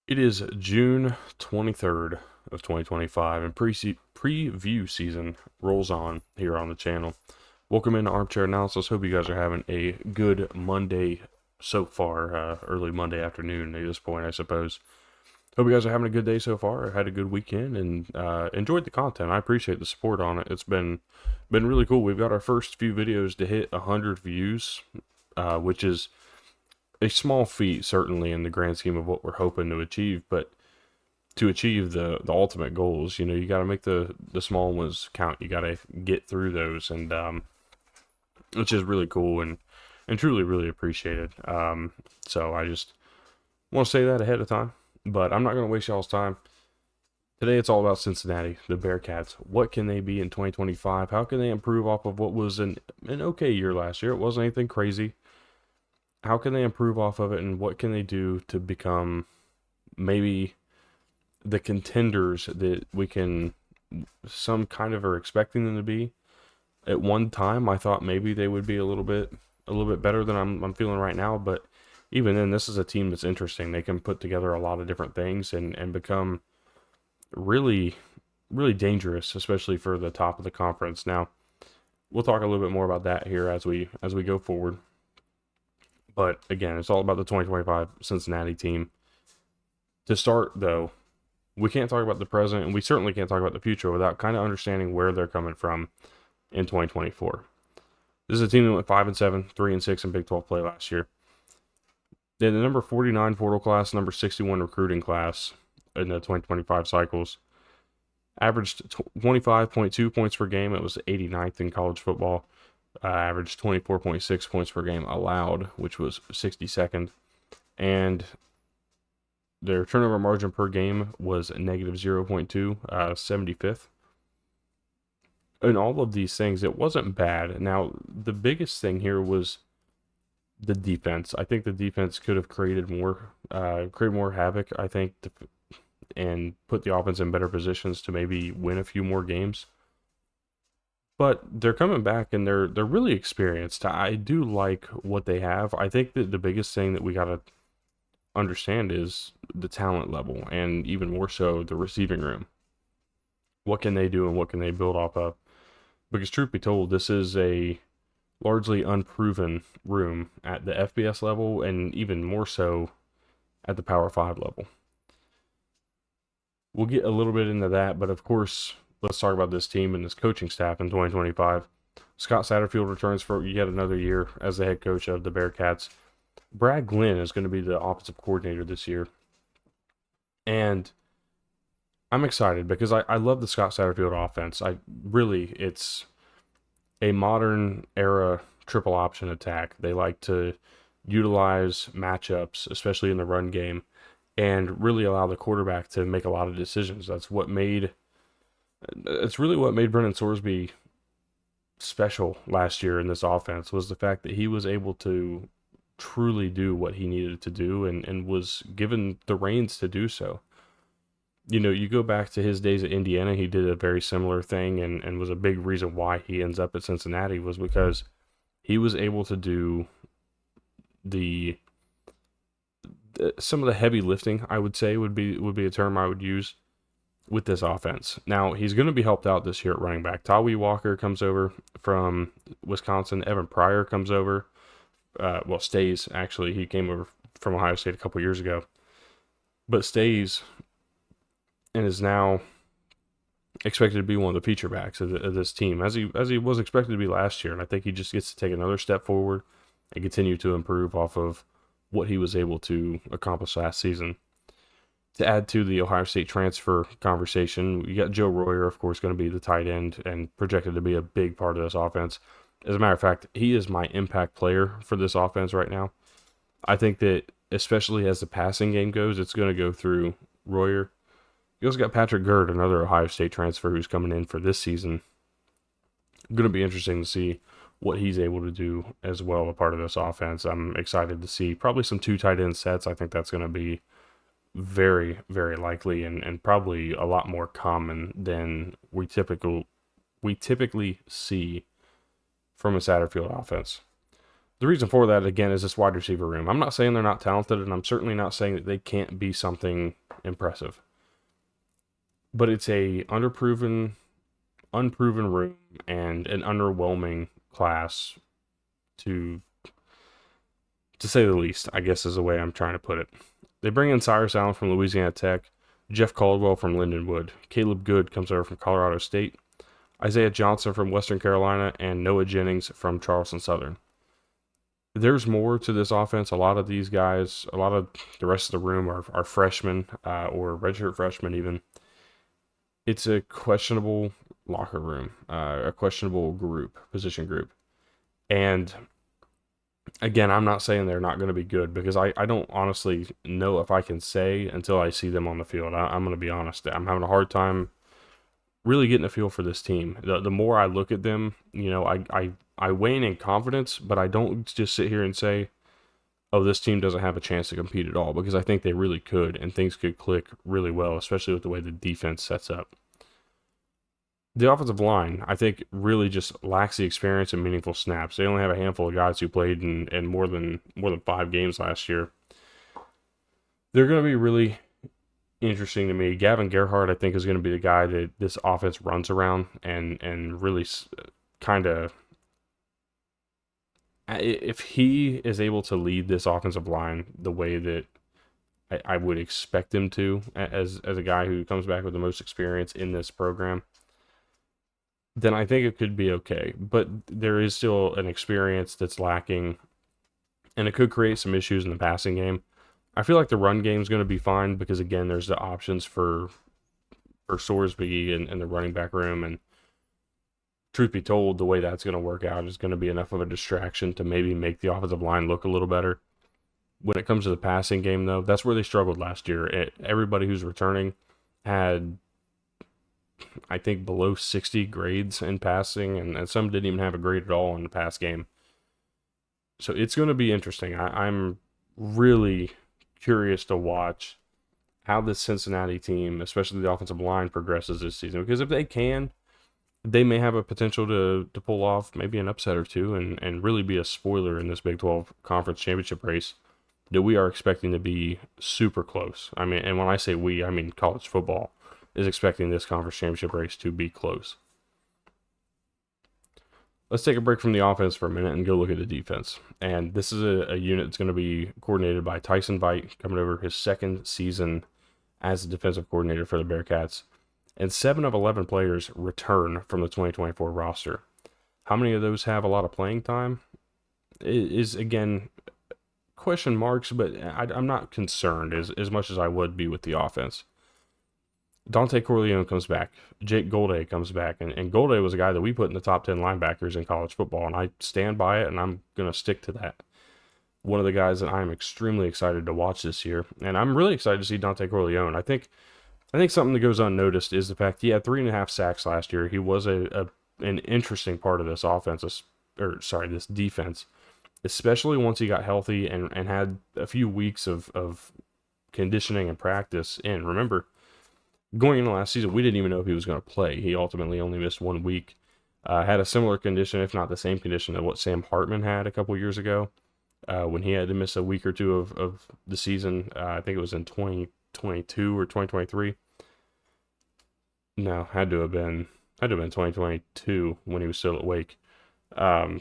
It is June 23rd of 2025, and preview season rolls on here on the channel. Welcome into Armchair Analysis. Hope you guys are having a good Monday so far, early Monday afternoon at this point, I suppose. Hope you guys are having a good day so far. Had a good weekend and enjoyed the content. I appreciate the support on it. It's been really cool. We've got our first few videos to hit 100 views, which is a small feat, certainly in the grand scheme of what we're hoping to achieve, but to achieve the ultimate goals, you got to make the small ones count. You got to get through those, and which is really cool and truly really appreciated. So I just want to say that ahead of time, but I'm not going to waste y'all's time. Today it's all about Cincinnati, the Bearcats. What can they be in 2025? How can they improve off of what was an okay year last year? It wasn't anything crazy. How can they improve off of it, and what can they do to become maybe the contenders that we can some kind of are expecting them to be? At one time, I thought maybe they would be a little bit better than I'm feeling right now, but even then, this is a team that's interesting. They can put together a lot of different things and become really really dangerous, especially for the top of the conference. Now, we'll talk a little bit more about that here as we go forward. But again, it's all about the 2025 Cincinnati team. To start, though, we can't talk about the present, and we certainly can't talk about the future without kind of understanding where they're coming from in 2024. This is a team that went 5-7, 3-6 in Big 12 play last year. They had the number 49 portal class, number 61 recruiting class in the 2025 cycles. Averaged 25.2 points per game. It was 89th in college football. Averaged 24.6 points per game allowed, which was 62nd. And their turnover margin per game was negative 0.2, 75th. And all of these things, it wasn't bad. Now, the biggest thing here was the defense. I think the defense could have created more havoc, I think, and put the offense in better positions to maybe win a few more games. But they're coming back, and they're really experienced. I do like what they have. I think that the biggest thing that we got to understand is the talent level, and even more so the receiving room. What can they do and what can they build off of? Because truth be told, this is a largely unproven room at the FBS level, and even more so at the Power 5 level. We'll get a little bit into that, but of course, let's talk about this team and this coaching staff in 2025. Scott Satterfield returns for yet another year as the head coach of the Bearcats. Brad Glenn is going to be the offensive coordinator this year. And I'm excited because I love the Scott Satterfield offense. It's a modern era triple option attack. They like to utilize matchups, especially in the run game, and really allow the quarterback to make a lot of decisions. It's really what made Brennan Sorsby special last year in this offense, was the fact that he was able to truly do what he needed to do and was given the reins to do so. You go back to his days at Indiana, he did a very similar thing and was a big reason why he ends up at Cincinnati, was because he was able to do some of the heavy lifting, I would say would be a term I would use with this offense. Now, he's going to be helped out this year at running back. Tawee Walker comes over from Wisconsin. Evan Pryor comes over. Stays, actually. He came over from Ohio State a couple years ago. But stays and is now expected to be one of the feature backs of this team, as he was expected to be last year. And I think he just gets to take another step forward and continue to improve off of what he was able to accomplish last season. To add to the Ohio State transfer conversation, you got Joe Royer, of course, going to be the tight end and projected to be a big part of this offense. As a matter of fact, he is my impact player for this offense right now. I think that, especially as the passing game goes, it's going to go through Royer. You also got Patrick Gerd, another Ohio State transfer who's coming in for this season. Going to be interesting to see what he's able to do as well, a part of this offense. I'm excited to see probably some two tight end sets. I think that's going to be very, very likely and probably a lot more common than we typically see from a Satterfield offense. The reason for that, again, is this wide receiver room. I'm not saying they're not talented, and I'm certainly not saying that they can't be something impressive. But it's a unproven room and an underwhelming class to say the least, I guess is the way I'm trying to put it. They bring in Cyrus Allen from Louisiana Tech, Jeff Caldwell from Lindenwood, Caleb Good comes over from Colorado State, Isaiah Johnson from Western Carolina, and Noah Jennings from Charleston Southern. There's more to this offense. A lot of these guys, a lot of the rest of the room are freshmen or redshirt freshmen even. It's a questionable locker room, a questionable position group. And again, I'm not saying they're not going to be good because I don't honestly know if I can say until I see them on the field. I'm going to be honest. I'm having a hard time really getting a feel for this team. The more I look at them, I wane in confidence, but I don't just sit here and say, oh, this team doesn't have a chance to compete at all, because I think they really could, and things could click really well, especially with the way the defense sets up. The offensive line, I think, really just lacks the experience and meaningful snaps. They only have a handful of guys who played in more than 5 games last year. They're going to be really interesting to me. Gavin Gerhardt, I think, is going to be the guy that this offense runs around and really kind of, if he is able to lead this offensive line the way that I would expect him to, as a guy who comes back with the most experience in this program, then I think it could be okay. But there is still an experience that's lacking, and it could create some issues in the passing game. I feel like the run game is going to be fine because, again, there's the options for Sorsby and the running back room, and truth be told, the way that's going to work out is going to be enough of a distraction to maybe make the offensive line look a little better. When it comes to the passing game, though, that's where they struggled last year. Everybody who's returning had, I think, below 60 grades in passing, and some didn't even have a grade at all in the pass game. So it's going to be interesting. I'm really curious to watch how this Cincinnati team, especially the offensive line, progresses this season. Because if they can, they may have a potential to pull off maybe an upset or two and really be a spoiler in this Big 12 Conference Championship race that we are expecting to be super close. I mean, and when I say we, I mean college football is expecting this Conference Championship race to be close. Let's take a break from the offense for a minute and go look at the defense. And this is a unit that's going to be coordinated by Tyson Veit, coming over his second season as the defensive coordinator for the Bearcats. And 7 of 11 players return from the 2024 roster. How many of those have a lot of playing time is, again, question marks, but I'm not concerned as much as I would be with the offense. Dante Corleone comes back. Jake Golday comes back. And Golday was a guy that we put in the top 10 linebackers in college football, and I stand by it, and I'm going to stick to that. One of the guys that I'm extremely excited to watch this year, and I'm really excited to see Dante Corleone. I think something that goes unnoticed is the fact he had 3.5 sacks last year. He was an interesting part of this this defense, especially once he got healthy and had a few weeks of conditioning and practice in. Remember, going into last season, we didn't even know if he was going to play. He ultimately only missed 1 week. Had a similar condition, if not the same condition, that what Sam Hartman had a couple years ago when he had to miss a week or two of the season. I think it was in 2022 or 2023. No, had to have been 2022 when he was still at Wake. But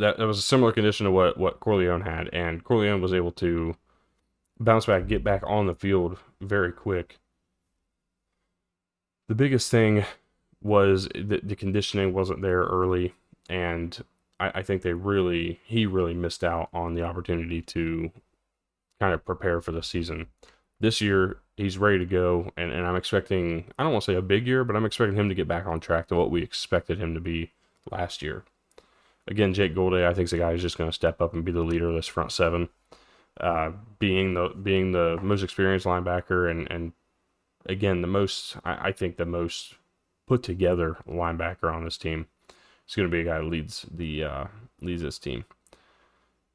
that was a similar condition to what Corleone had, and Corleone was able to bounce back, get back on the field very quick. The biggest thing was that the conditioning wasn't there early, and I think he really missed out on the opportunity to kind of prepare for the season. This year, he's ready to go, and I'm expecting, I don't want to say a big year, but I'm expecting him to get back on track to what we expected him to be last year. Again, Jake Golday, I think, is a guy who's just going to step up and be the leader of this front seven. Being the most experienced linebacker and again the most put together linebacker on this team. He's going to be a guy who leads this team.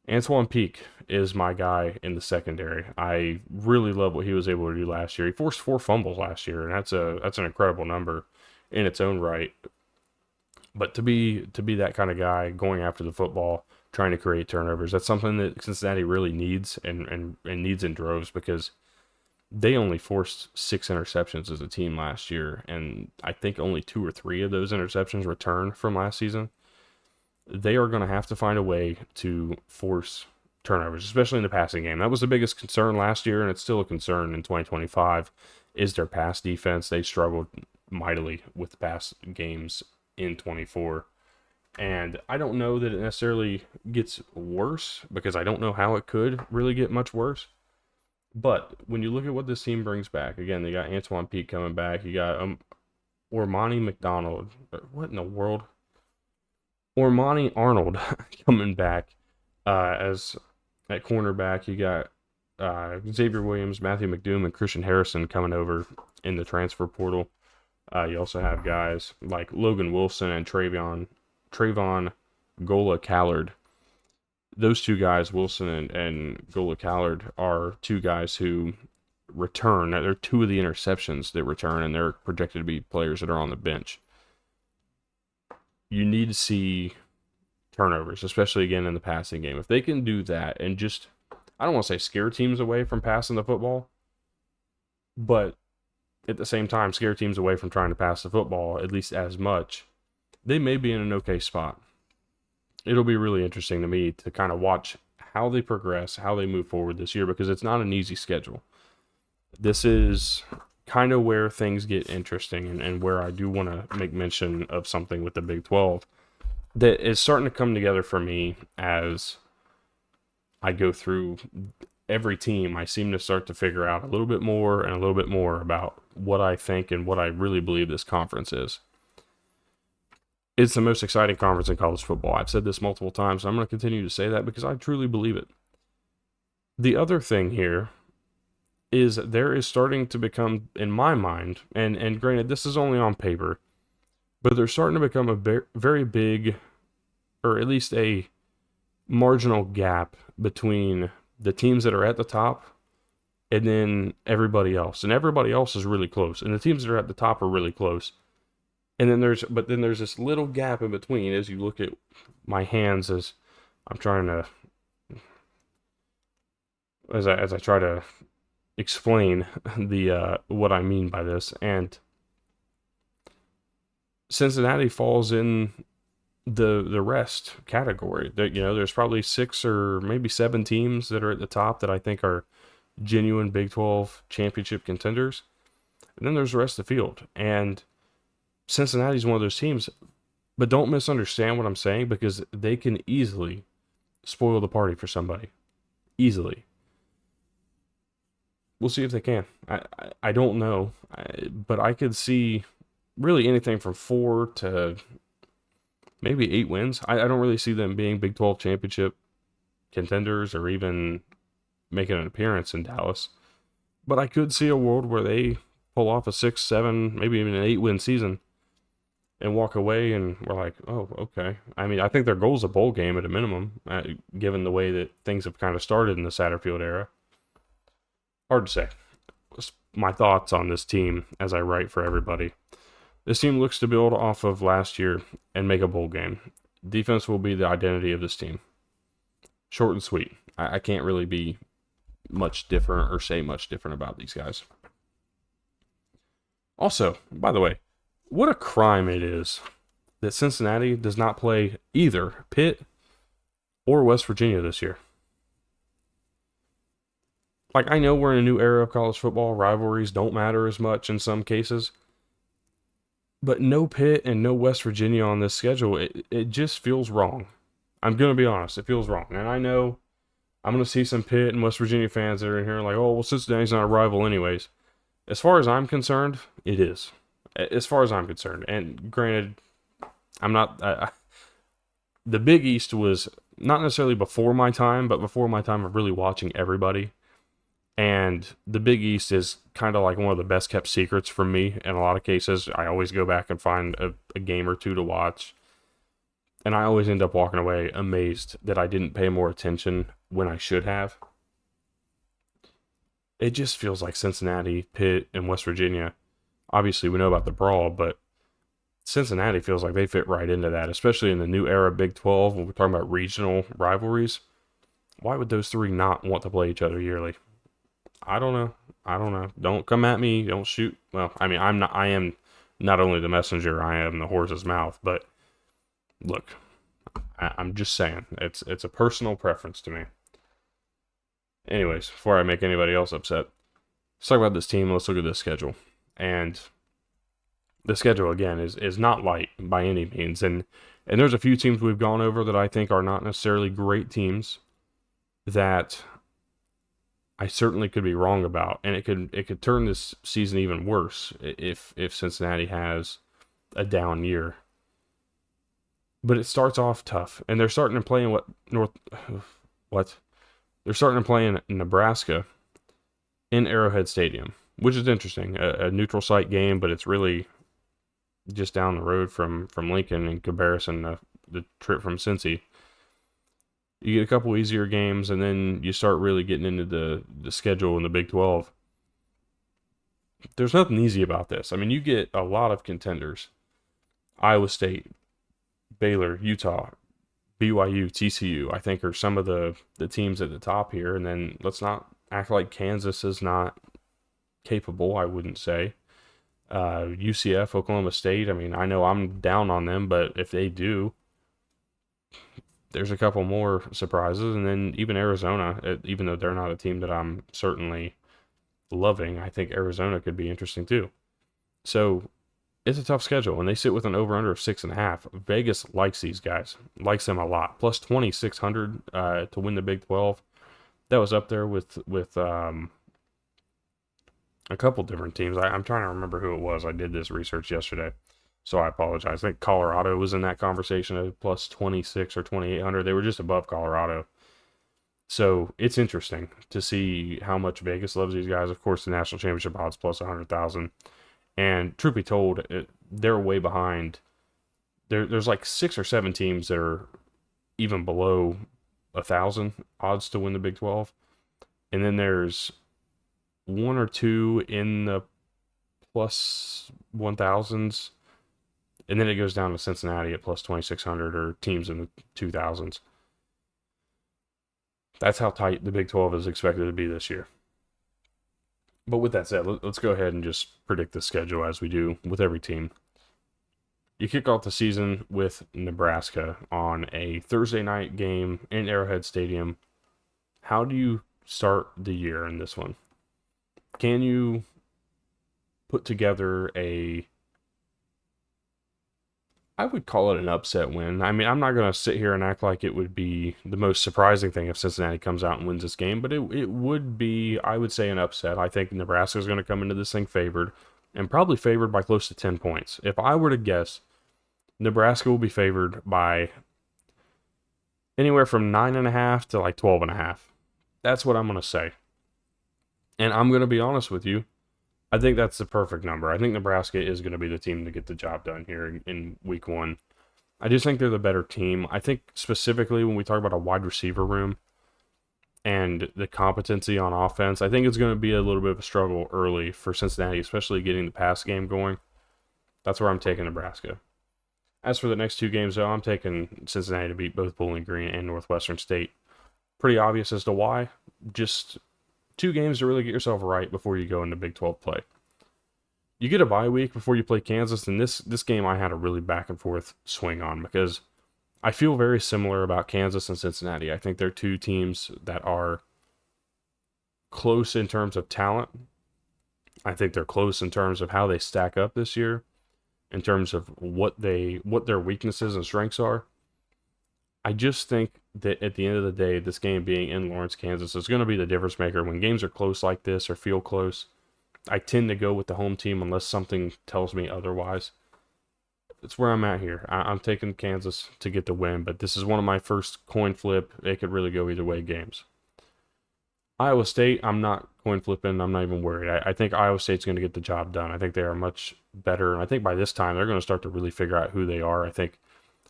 Antoine Peak is my guy in the secondary. I really love what he was able to do last year. He forced 4 fumbles last year, and that's an incredible number in its own right. But to be that kind of guy going after the football, trying to create turnovers, that's something that Cincinnati really needs and needs in droves, because they only forced 6 interceptions as a team last year, and I think only 2 or 3 of those interceptions returned from last season. They are going to have to find a way to force turnovers, especially in the passing game. That was the biggest concern last year, and it's still a concern in 2025, is their pass defense. They struggled mightily with the pass games in 24. And I don't know that it necessarily gets worse, because I don't know how it could really get much worse. But when you look at what this team brings back, again, they got Antoine Peak coming back. You got Ormani McDonald. What in the world? Ormani Arnold coming back as at cornerback. You got Xavier Williams, Matthew McDoom, and Christian Harrison coming over in the transfer portal. You also have guys like Logan Wilson and Trayvon Gola-Callard. Those 2 guys, Wilson and Gola-Callard, are 2 guys who return. They're 2 of the interceptions that return, and they're projected to be players that are on the bench. You need to see turnovers, especially again in the passing game. If they can do that and just, I don't want to say scare teams away from passing the football, but at the same time scare teams away from trying to pass the football at least as much, they may be in an okay spot. It'll be really interesting to me to kind of watch how they progress, how they move forward this year, because it's not an easy schedule. This is kind of where things get interesting, and where I do want to make mention of something with the Big 12 that is starting to come together for me as I go through every team. I seem to start to figure out a little bit more and a little bit more about what I think and what I really believe this conference is. It's the most exciting conference in college football. I've said this multiple times, and I'm going to continue to say that because I truly believe it. The other thing here is there is starting to become, in my mind, and granted, this is only on paper, but they're starting to become a very big, or at least a marginal gap between the teams that are at the top and then everybody else. And everybody else is really close, and the teams that are at the top are really close. And then there's this little gap in between. As you look at my hands, as I'm trying to, as I try to explain the what I mean by this, and Cincinnati falls in the rest category. That, there's probably 6 or maybe 7 teams that are at the top that I think are genuine Big 12 championship contenders, and then there's the rest of the field. And Cincinnati's one of those teams, but don't misunderstand what I'm saying, because they can easily spoil the party for somebody. Easily. We'll see if they can. I don't know, but I could see really anything from 4 to maybe 8 wins. I don't really see them being Big 12 championship contenders or even making an appearance in Dallas. But I could see a world where they pull off a 6, 7, maybe even an 8-win season and walk away, and we're like, oh, okay. I mean, I think their goal is a bowl game at a minimum, given the way that things have kind of started in the Satterfield era. Hard to say. My thoughts on this team as I write for everybody. This team looks to build off of last year and make a bowl game. Defense will be the identity of this team. Short and sweet. I can't really be much different or say much different about these guys. Also, by the way, what a crime it is that Cincinnati does not play either Pitt or West Virginia this year. Like, I know we're in a new era of college football. Rivalries don't matter as much in some cases. But no Pitt and no West Virginia on this schedule, it just feels wrong. I'm going to be honest, it feels wrong. And I know I'm going to see some Pitt and West Virginia fans that are in here like, oh, well, Cincinnati's not a rival anyways. As far as I'm concerned, it is. As far as I'm concerned. And granted, I'm not... the Big East was not necessarily before my time, but before my time of really watching everybody. And the Big East is kind of like one of the best kept secrets from me in a lot of cases. I always go back and find a game or two to watch. And I always end up walking away amazed that I didn't pay more attention when I should have. It just feels like Cincinnati, Pitt, and West Virginia. Obviously, we know about the brawl, but Cincinnati feels like they fit right into that, especially in the new era Big 12 when we're talking about regional rivalries. Why would those three not want to play each other yearly? I don't know. I don't know. Don't come at me. Don't shoot. Well, I mean, I am not only the messenger, I am the horse's mouth. But look, I'm just saying, it's a personal preference to me. Anyways, before I make anybody else upset, let's talk about this team. Let's look at this schedule. And the schedule again is not light by any means. And there's a few teams we've gone over that I think are not necessarily great teams that I certainly could be wrong about, and it could turn this season even worse if Cincinnati has a down year. But it starts off tough, and they're starting to play in what they're starting to play in Nebraska in Arrowhead Stadium, which is interesting. A neutral site game, but it's really just down the road from Lincoln in comparison to the trip from Cincy. You get a couple easier games, and then you start really getting into the schedule in the Big 12. There's nothing easy about this. I mean, you get a lot of contenders. Iowa State, Baylor, Utah, BYU, TCU, I think are some of the teams at the top here. And then let's not act like Kansas is not capable, I wouldn't say. UCF, Oklahoma State, I mean, I know I'm down on them, but if they do, there's a couple more surprises. And then even Arizona, even though they're not a team that I'm certainly loving, I think Arizona could be interesting too. So it's a tough schedule, and they sit with an over-under of 6.5. Vegas likes these guys, likes them a lot. Plus 2,600 to win the Big 12. That was up there with a couple different teams. I'm trying to remember who it was. I did this research yesterday, so I apologize. I think Colorado was in that conversation at plus 26 or 2,800. They were just above Colorado. So it's interesting to see how much Vegas loves these guys. Of course, the national championship odds plus 100,000. And truth be told, they're way behind. There's like 6 or 7 teams that are even below 1,000 odds to win the Big 12. And then there's 1 or 2 in the plus 1,000s. And then it goes down to Cincinnati at plus 2,600 or teams in the 2,000s. That's how tight the Big 12 is expected to be this year. But with that said, let's go ahead and just predict the schedule as we do with every team. You kick off the season with Nebraska on a Thursday night game in Arrowhead Stadium. How do you start the year in this one? Can you put together I would call it an upset win. I mean, I'm not going to sit here and act like it would be the most surprising thing if Cincinnati comes out and wins this game, but it would be, I would say, an upset. I think Nebraska is going to come into this thing favored, and probably favored by close to 10 points. If I were to guess, Nebraska will be favored by anywhere from 9.5 to like 12.5. That's what I'm going to say. And I'm going to be honest with you. I think that's the perfect number. I think Nebraska is going to be the team to get the job done here in week 1. I just think they're the better team. I think specifically when we talk about a wide receiver room and the competency on offense, I think it's going to be a little bit of a struggle early for Cincinnati, especially getting the pass game going. That's where I'm taking Nebraska. As for the next 2 games, though, I'm taking Cincinnati to beat both Bowling Green and Northwestern State. Pretty obvious as to why. Just 2 games to really get yourself right before you go into Big 12 play. You get a bye week before you play Kansas, and this game I had a really back and forth swing on because I feel very similar about Kansas and Cincinnati. I think they're 2 teams that are close in terms of talent. I think they're close in terms of how they stack up this year, in terms of what their weaknesses and strengths are. I just think that at the end of the day, this game being in Lawrence, Kansas is going to be the difference maker. When games are close like this or feel close, I tend to go with the home team unless something tells me otherwise. It's where I'm at here. I'm taking Kansas to get the win, but this is one of my first coin flip. It could really go either way games. Iowa State, I'm not coin flipping. I'm not even worried. I think Iowa State's going to get the job done. I think they are much better, and I think by this time they're going to start to really figure out who they are. I think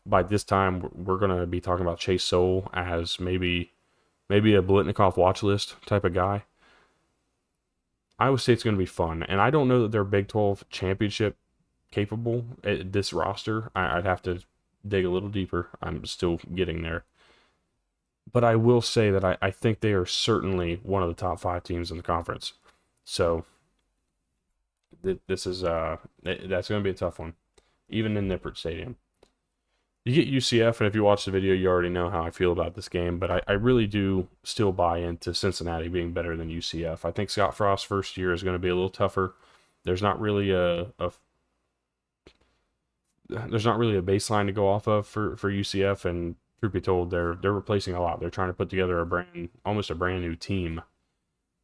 by this time, we're going to be talking about Chase Soule as maybe a Blitnikoff watch list type of guy. Iowa State's going to be fun, and I don't know that their Big 12 championship capable at this roster. I'd have to dig a little deeper. I'm still getting there. But I will say that I think they are certainly one of the top 5 teams in the conference. So this is that's going to be a tough one, even in Nippert Stadium. You get UCF, and if you watch the video, you already know how I feel about this game. But I really do still buy into Cincinnati being better than UCF. I think Scott Frost's first year is going to be a little tougher. There's not really there's not really a baseline to go off of for UCF, and truth be told, they're replacing a lot. They're trying to put together almost a brand new team,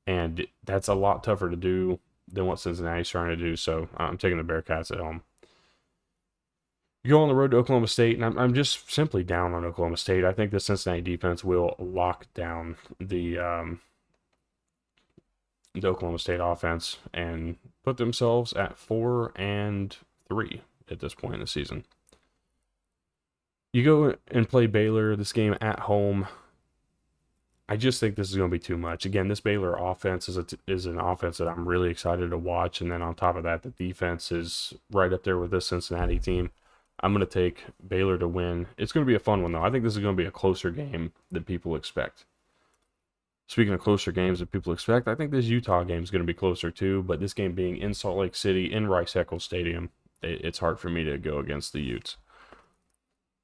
and that's a lot tougher to do than what Cincinnati's trying to do. So I'm taking the Bearcats at home. You go on the road to Oklahoma State, and I'm just simply down on Oklahoma State. I think the Cincinnati defense will lock down the Oklahoma State offense and put themselves at 4-3 at this point in the season. You go and play Baylor, this game at home. I just think this is going to be too much. Again, this Baylor offense is an offense that I'm really excited to watch, and then on top of that, the defense is right up there with this Cincinnati team. I'm going to take Baylor to win. It's going to be a fun one, though. I think this is going to be a closer game than people expect. Speaking of closer games that people expect, I think this Utah game is going to be closer too, but this game being in Salt Lake City, in Rice-Eccles Stadium, it's hard for me to go against the Utes.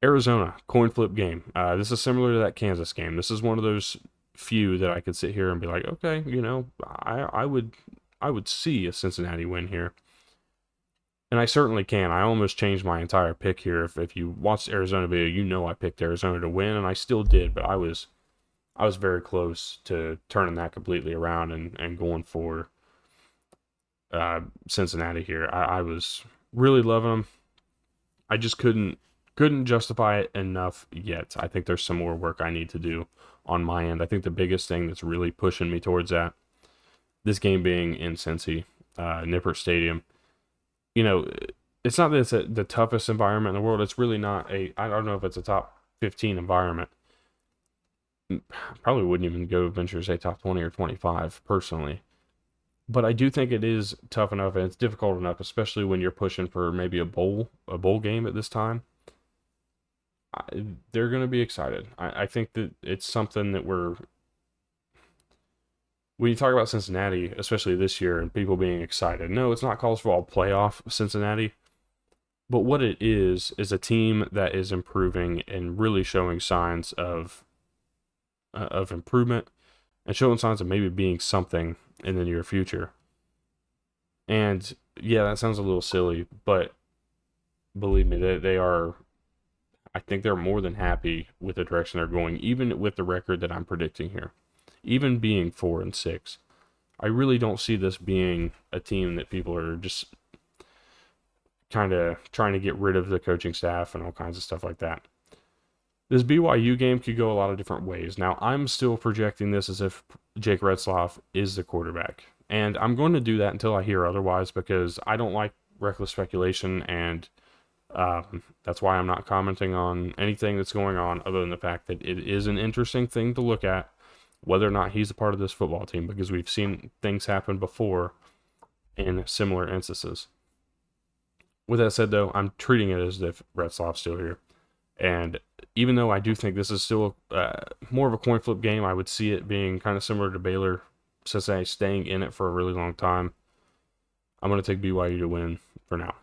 Arizona, coin flip game. This is similar to that Kansas game. This is one of those few that I could sit here and be like, okay, I would see a Cincinnati win here. And I certainly can. I almost changed my entire pick here. If you watched the Arizona video, you know I picked Arizona to win, and I still did, but I was very close to turning that completely around and going for Cincinnati here. I was really loving them. I just couldn't justify it enough yet. I think there's some more work I need to do on my end. I think the biggest thing that's really pushing me towards that, this game being in Cincy, Nippert Stadium, it's not that it's the toughest environment in the world. It's really not I don't know if it's a top 15 environment. Probably wouldn't even go venture to say top 20 or 25 personally. But I do think it is tough enough, and it's difficult enough, especially when you're pushing for maybe a bowl game at this time. They're going to be excited. I think that it's something that when you talk about Cincinnati, especially this year, and people being excited, no, it's not college football playoff Cincinnati. But what it is a team that is improving and really showing signs of improvement and showing signs of maybe being something in the near future. And yeah, that sounds a little silly, but believe me, they are. I think they're more than happy with the direction they're going, even with the record that I'm predicting here. Even being 4-6, I really don't see this being a team that people are just kind of trying to get rid of the coaching staff and all kinds of stuff like that. This BYU game could go a lot of different ways. Now, I'm still projecting this as if Jake Retzloff is the quarterback. And I'm going to do that until I hear otherwise, because I don't like reckless speculation, and that's why I'm not commenting on anything that's going on other than the fact that it is an interesting thing to look at, whether or not he's a part of this football team, because we've seen things happen before in similar instances. With that said, though, I'm treating it as if Retzloff's still here. And even though I do think this is still more of a coin flip game, I would see it being kind of similar to Baylor, Cincinnati staying in it for a really long time. I'm going to take BYU to win for now.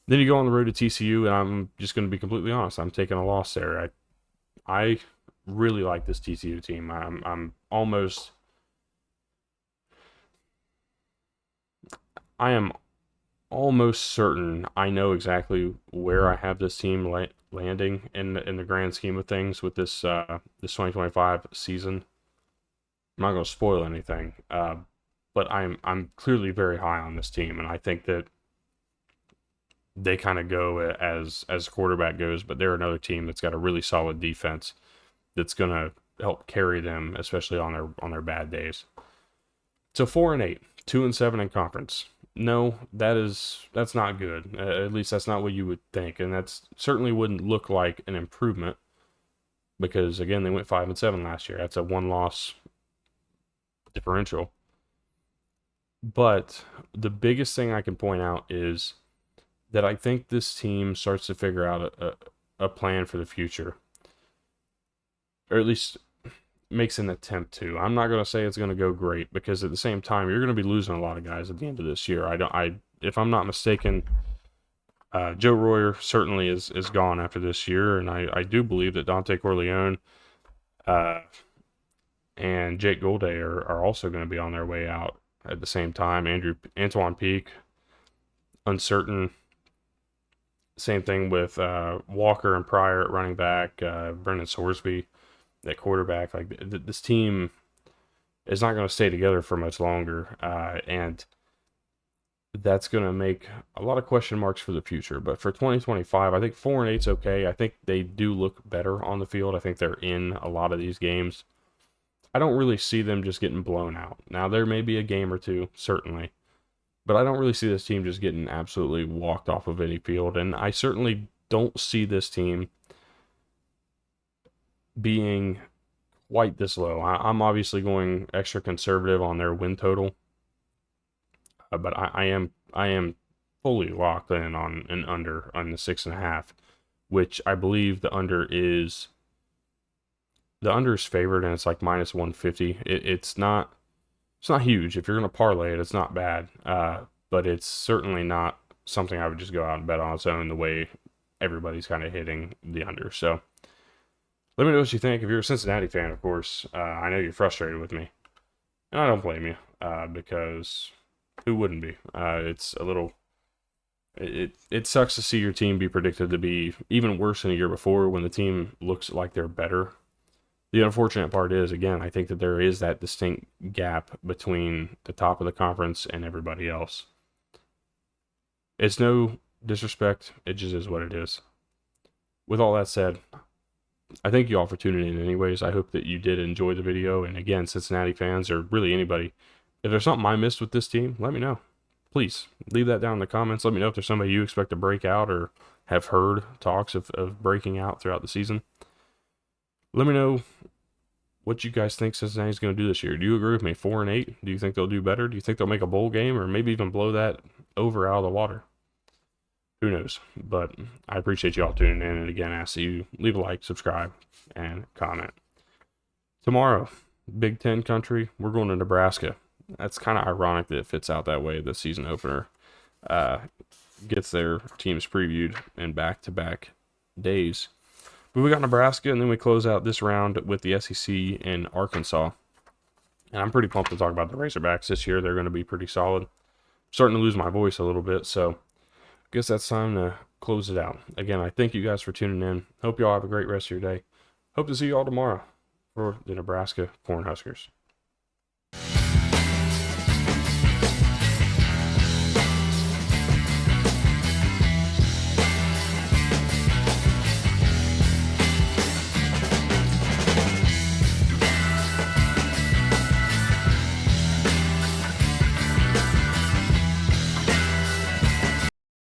Then you go on the road to TCU, and I'm just going to be completely honest. I'm taking a loss there. I really like this TCU team. I am almost certain I know exactly where I have this team landing in the grand scheme of things with this 2025 season. I'm not going to spoil anything, but I'm clearly very high on this team, and I think that they kind of go as quarterback goes, but they're another team that's got a really solid defense that's going to help carry them, especially on their bad days. So 4-8, 2-7 in conference. No, that's not good. At least that's not what you would think, and that certainly wouldn't look like an improvement, because again, they went 5-7 last year. That's a 1-loss differential. But the biggest thing I can point out is that I think this team starts to figure out a plan for the future, or at least makes an attempt to. I'm not going to say it's going to go great, because at the same time, you're going to be losing a lot of guys at the end of this year. If I'm not mistaken, Joe Royer certainly is gone after this year, and I do believe that Dante Corleone uh, and Jake Golday are also going to be on their way out at the same time. Antoine Peak, uncertain. Same thing with Walker and Pryor at running back, Brendan Sorsby at quarterback. Like, this team is not going to stay together for much longer, and that's going to make a lot of question marks for the future. But for 2025, I think 4-8 is okay. I think they do look better on the field. I think they're in a lot of these games. I don't really see them just getting blown out. Now, there may be a game or two, certainly, but I don't really see this team just getting absolutely walked off of any field. And I certainly don't see this team being quite this low. I'm obviously going extra conservative on their win total, but I am fully locked in on an under on the 6.5, which I believe the under is favored, and it's like minus 150. It's not huge. If you're going to parlay it, it's not bad, but it's certainly not something I would just go out and bet on its own the way everybody's kind of hitting the under. So let me know what you think. If you're a Cincinnati fan, of course, I know you're frustrated with me, and I don't blame you, because who wouldn't be? It's a little. It sucks to see your team be predicted to be even worse than a year before when the team looks like they're better. The unfortunate part is, again, I think that there is that distinct gap between the top of the conference and everybody else. It's no disrespect. It just is what it is. With all that said, I thank you all for tuning in anyways. I hope that you did enjoy the video. And again, Cincinnati fans, or really anybody, if there's something I missed with this team, let me know. Please leave that down in the comments. Let me know if there's somebody you expect to break out or have heard talks of breaking out throughout the season. Let me know what you guys think Cincinnati's going to do this year. Do you agree with me? 4-8? Do you think they'll do better? Do you think they'll make a bowl game, or maybe even blow that over out of the water? Who knows? But I appreciate you all tuning in. And again, I ask that you leave a like, subscribe, and comment. Tomorrow, Big Ten country, we're going to Nebraska. That's kind of ironic that it fits out that way. The season opener gets their teams previewed in back-to-back days. But we got Nebraska, and then we close out this round with the SEC in Arkansas. And I'm pretty pumped to talk about the Razorbacks this year. They're going to be pretty solid. I'm starting to lose my voice a little bit, so I guess that's time to close it out. Again, I thank you guys for tuning in. Hope you all have a great rest of your day. Hope to see you all tomorrow for the Nebraska Cornhuskers.